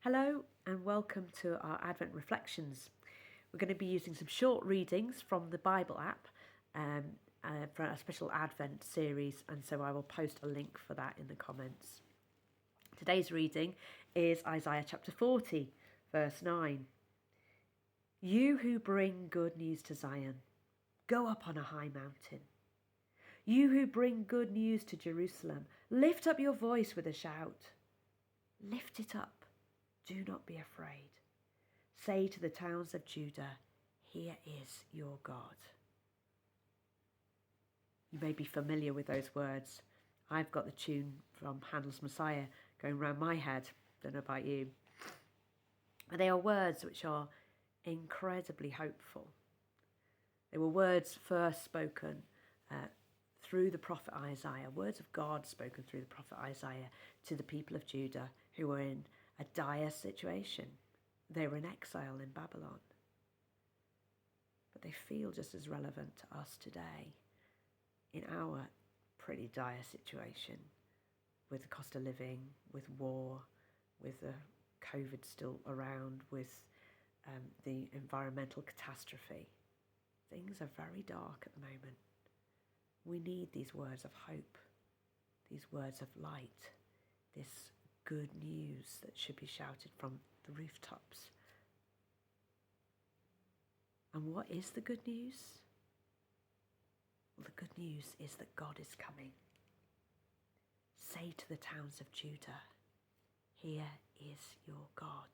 Hello and welcome to our Advent Reflections. We're going to be using some short readings from the Bible app for a special Advent series, and so I will post a link for that in the comments. Today's reading is Isaiah chapter 40, verse 9. You who bring good news to Zion, go up on a high mountain. You who bring good news to Jerusalem, lift up your voice with a shout. Lift it up. Do not be afraid. Say to the towns of Judah, here is your God. You may be familiar with those words. I've got the tune from Handel's Messiah going round my head. Don't know about you. And they are words which are incredibly hopeful. They were words first spoken through the prophet Isaiah, words of God spoken through the prophet Isaiah to the people of Judah who were in a dire situation. They were in exile in Babylon. But they feel just as relevant to us today in our pretty dire situation with the cost of living, with war, with the COVID still around, with the environmental catastrophe. Things are very dark at the moment. We need these words of hope, these words of light, this good news that should be shouted from the rooftops. And what is the good news? Well, the good news is that God is coming. Say to the towns of Judah, here is your God.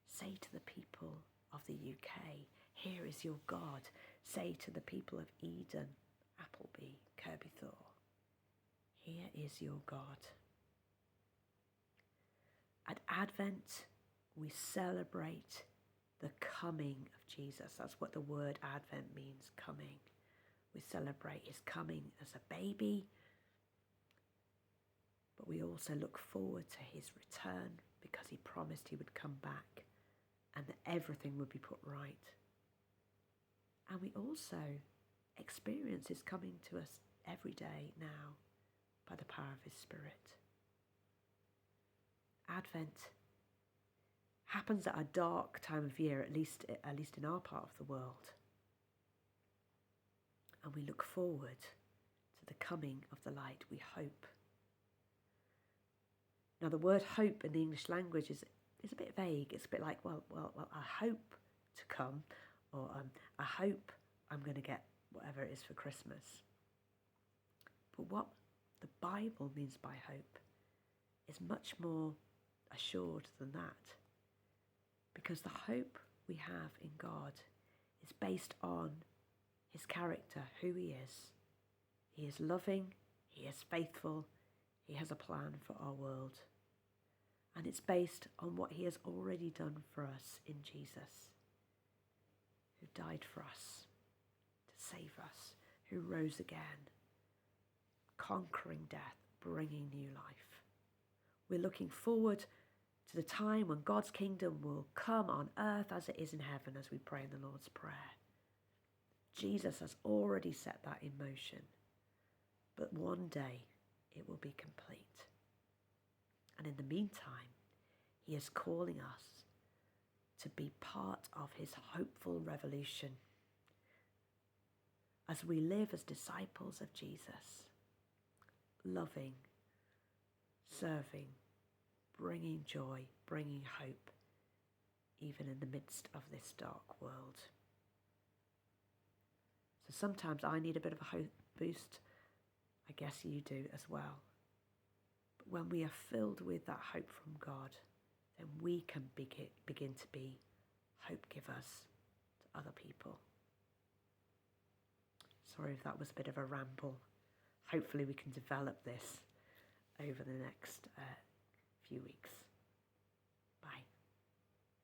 Say to the people of the UK, here is your God. Say to the people of Eden, Appleby, Kirby Thor, here is your God. At Advent, we celebrate the coming of Jesus. That's what the word Advent means, coming. We celebrate his coming as a baby, but we also look forward to his return because he promised he would come back and that everything would be put right. And we also experience his coming to us every day now by the power of his Spirit. Advent happens at a dark time of year, at least in our part of the world. And we look forward to the coming of the light, we hope. Now, the word hope in the English language is a bit vague. It's a bit like, well, I hope to come, or I hope I'm going to get whatever it is for Christmas. But what the Bible means by hope is much more assured than that. Because the hope we have in God is based on his character, who he is. He is loving, he is faithful, he has a plan for our world. And it's based on what he has already done for us in Jesus, who died for us to save us, who rose again, conquering death, bringing new life. We're looking forward to the time when God's kingdom will come on earth as it is in heaven, as we pray in the Lord's Prayer. Jesus has already set that in motion, but one day it will be complete. And in the meantime, he is calling us to be part of his hopeful revolution as we live as disciples of Jesus, loving, serving, bringing joy, bringing hope, even in the midst of this dark world. So sometimes I need a bit of a hope boost. I guess you do as well. But when we are filled with that hope from God, then we can begin to be hope givers to other people. Sorry if that was a bit of a ramble. Hopefully we can develop this over the next few weeks.